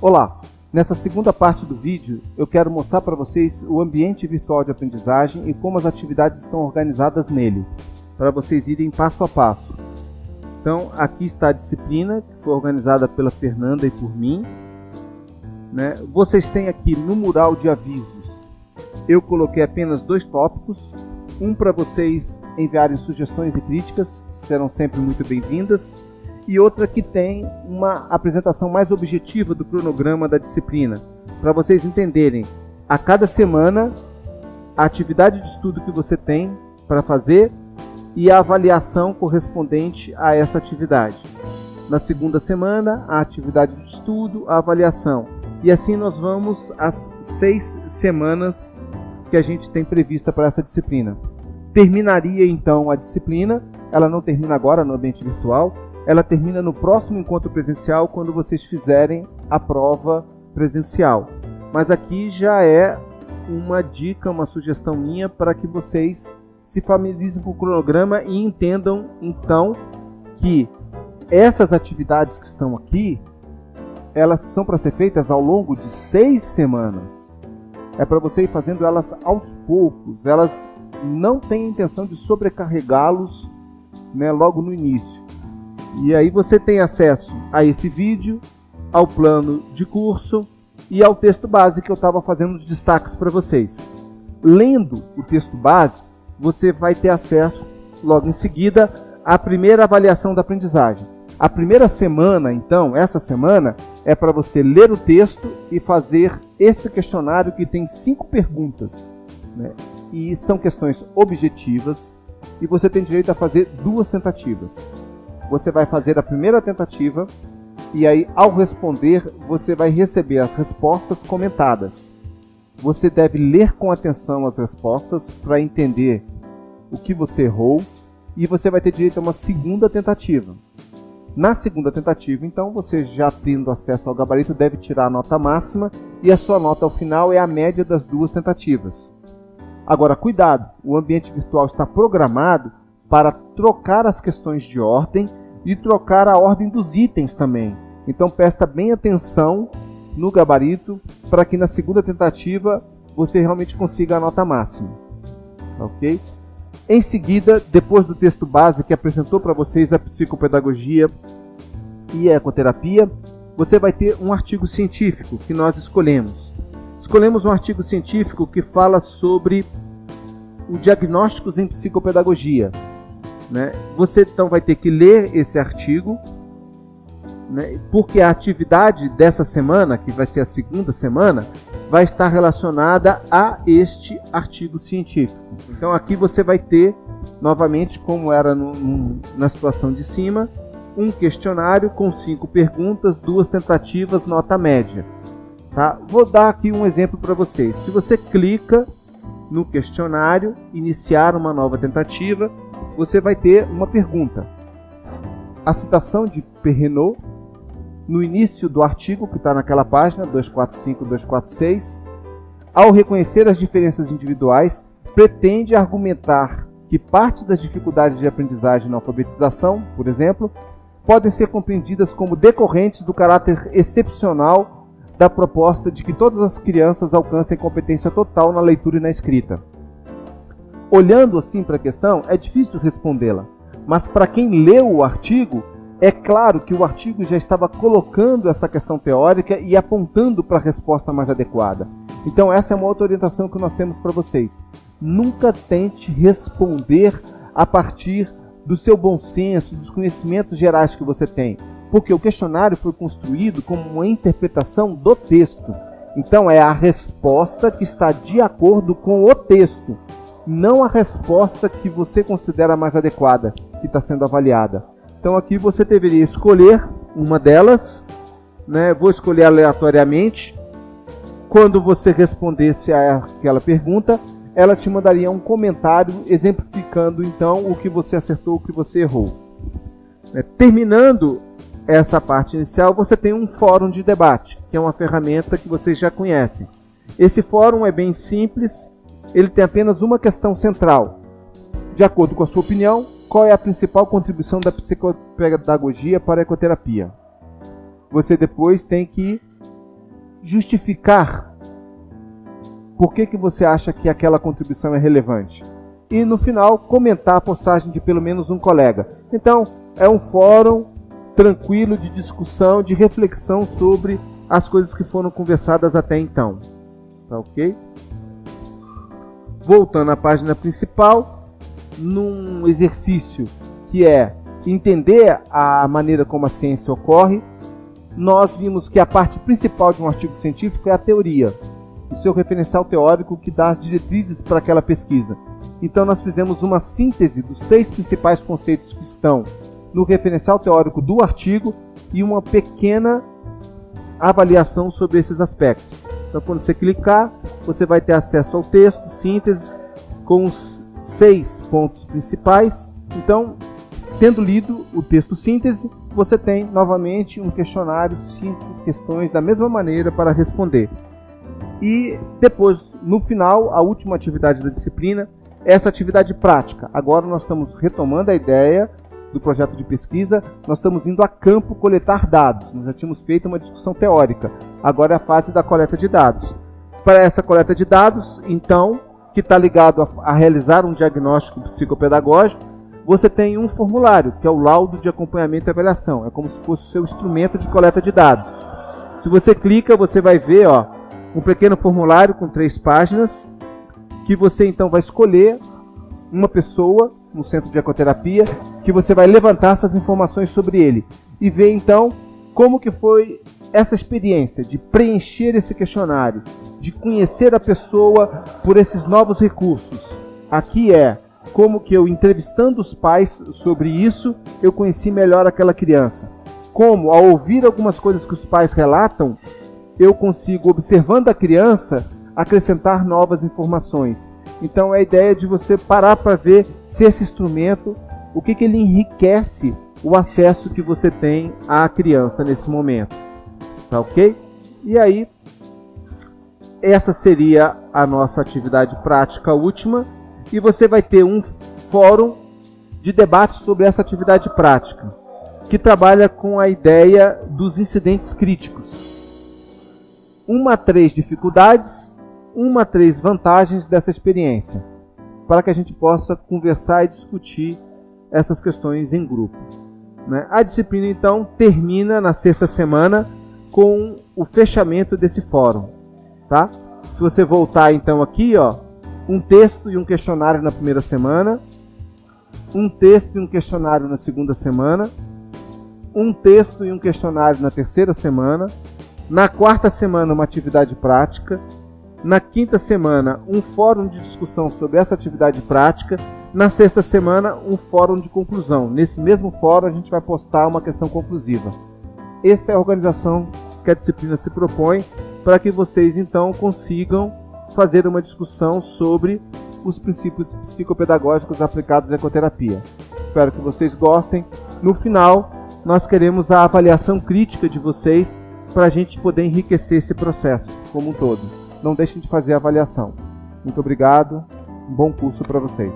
Olá! Nessa segunda parte do vídeo, eu quero mostrar para vocês o ambiente virtual de aprendizagem e como as atividades estão organizadas nele, para vocês irem passo a passo. Então, aqui está a disciplina, que foi organizada pela Fernanda e por mim. Vocês têm aqui no mural de avisos, eu coloquei apenas 2 tópicos, um para vocês enviarem sugestões e críticas, que serão sempre muito bem-vindas, e outra que tem uma apresentação mais objetiva do cronograma da disciplina, para vocês entenderem a cada semana a atividade de estudo que você tem para fazer e a avaliação correspondente a essa atividade. Na segunda semana, a atividade de estudo, a avaliação. E assim nós vamos às 6 semanas que a gente tem prevista para essa disciplina. Terminaria então a disciplina, ela não termina agora no ambiente virtual, ela termina no próximo encontro presencial, quando vocês fizerem a prova presencial. Mas aqui já é uma dica, uma sugestão minha para que vocês se familiarizem com o cronograma e entendam então que essas atividades que estão aqui, elas são para ser feitas ao longo de 6 semanas. É para você ir fazendo elas aos poucos, elas não têm a intenção de sobrecarregá-los logo no início. E aí você tem acesso a esse vídeo, ao plano de curso e ao texto base que eu estava fazendo os destaques para vocês. Lendo o texto base, você vai ter acesso logo em seguida à primeira avaliação da aprendizagem. A primeira semana, então, essa semana, é para você ler o texto e fazer esse questionário que tem 5 perguntas. E são questões objetivas e você tem direito a fazer 2 tentativas. Você vai fazer a primeira tentativa e aí, ao responder, você vai receber as respostas comentadas. Você deve ler com atenção as respostas para entender o que você errou e você vai ter direito a uma segunda tentativa. Na segunda tentativa, então, você já tendo acesso ao gabarito deve tirar a nota máxima e a sua nota ao final é a média das 2 tentativas. Agora, cuidado! O ambiente virtual está programado para trocar as questões de ordem e trocar a ordem dos itens também. Então presta bem atenção no gabarito para que na segunda tentativa você realmente consiga a nota máxima. Ok? Em seguida, depois do texto base que apresentou para vocês a psicopedagogia e a ecoterapia, você vai ter um artigo científico que nós escolhemos. Escolhemos um artigo científico que fala sobre o diagnósticos em psicopedagogia. Você então vai ter que ler esse artigo, porque a atividade dessa semana, que vai ser a segunda semana, vai estar relacionada a este artigo científico. Então aqui você vai ter, novamente, como era na situação de cima, um questionário com 5 perguntas, 2 tentativas, nota média. Tá? Vou dar aqui um exemplo para vocês. Se você clica no questionário, iniciar uma nova tentativa, você vai ter uma pergunta. A citação de Perrenot, no início do artigo, que está naquela página, 245, 246, ao reconhecer as diferenças individuais, pretende argumentar que parte das dificuldades de aprendizagem na alfabetização, por exemplo, podem ser compreendidas como decorrentes do caráter excepcional da proposta de que todas as crianças alcancem competência total na leitura e na escrita. Olhando assim para a questão, é difícil respondê-la, mas para quem leu o artigo, é claro que o artigo já estava colocando essa questão teórica e apontando para a resposta mais adequada. Então essa é uma outra orientação que nós temos para vocês. Nunca tente responder a partir do seu bom senso, dos conhecimentos gerais que você tem, porque o questionário foi construído como uma interpretação do texto. Então é a resposta que está de acordo com o texto, não a resposta que você considera mais adequada, que está sendo avaliada. Então aqui você deveria escolher uma delas, vou escolher aleatoriamente. Quando você respondesse a aquela pergunta, ela te mandaria um comentário exemplificando então o que você acertou, o que você errou. Terminando essa parte inicial, você tem um fórum de debate, que é uma ferramenta que vocês já conhecem. Esse fórum é bem simples, ele tem apenas uma questão central. De acordo com a sua opinião, qual é a principal contribuição da psicopedagogia para a ecoterapia? Você depois tem que justificar por que você acha que aquela contribuição é relevante. E no final, comentar a postagem de pelo menos um colega. Então, é um fórum tranquilo de discussão, de reflexão sobre as coisas que foram conversadas até então. Tá ok? Voltando à página principal, num exercício que é entender a maneira como a ciência ocorre, nós vimos que a parte principal de um artigo científico é a teoria, o seu referencial teórico que dá as diretrizes para aquela pesquisa. Então nós fizemos uma síntese dos 6 principais conceitos que estão no referencial teórico do artigo e uma pequena avaliação sobre esses aspectos. Então quando você clicar, você vai ter acesso ao texto, síntese, com os 6 pontos principais. Então, tendo lido o texto síntese, você tem novamente um questionário, 5 questões da mesma maneira para responder. E depois, no final, a última atividade da disciplina, essa atividade prática. Agora nós estamos retomando a ideia do projeto de pesquisa, nós estamos indo a campo coletar dados. Nós já tínhamos feito uma discussão teórica, agora é a fase da coleta de dados. Para essa coleta de dados, então, que está ligado a realizar um diagnóstico psicopedagógico, você tem um formulário, que é o laudo de acompanhamento e avaliação. É como se fosse o seu instrumento de coleta de dados. Se você clica, você vai ver um pequeno formulário com 3 páginas, que você então vai escolher uma pessoa no centro de ecoterapia, que você vai levantar essas informações sobre ele. E ver então como que foi essa experiência de preencher esse questionário, de conhecer a pessoa por esses novos recursos. Aqui é como que eu, entrevistando os pais sobre isso, eu conheci melhor aquela criança. Como, ao ouvir algumas coisas que os pais relatam, eu consigo, observando a criança, acrescentar novas informações. Então é a ideia de você parar para ver se esse instrumento, o que ele enriquece o acesso que você tem à criança nesse momento. Tá ok? E aí, essa seria a nossa atividade prática última. E você vai ter um fórum de debate sobre essa atividade prática, que trabalha com a ideia dos incidentes críticos. 1 a 3 dificuldades, 1 a 3 vantagens dessa experiência, para que a gente possa conversar e discutir essas questões em grupo. A disciplina, então, termina na 6ª semana com o fechamento desse fórum. Tá? Se você voltar, então, aqui, um texto e um questionário na 1ª semana, um texto e um questionário na 2ª semana, um texto e um questionário na 3ª semana, na 4ª semana uma atividade prática, na 5ª semana um fórum de discussão sobre essa atividade prática, na 6ª semana um fórum de conclusão. Nesse mesmo fórum a gente vai postar uma questão conclusiva. Essa é a organização que a disciplina se propõe para que vocês então consigam fazer uma discussão sobre os princípios psicopedagógicos aplicados à ecoterapia. Espero que vocês gostem. No final, nós queremos a avaliação crítica de vocês para a gente poder enriquecer esse processo como um todo. Não deixem de fazer a avaliação. Muito obrigado. Um bom curso para vocês.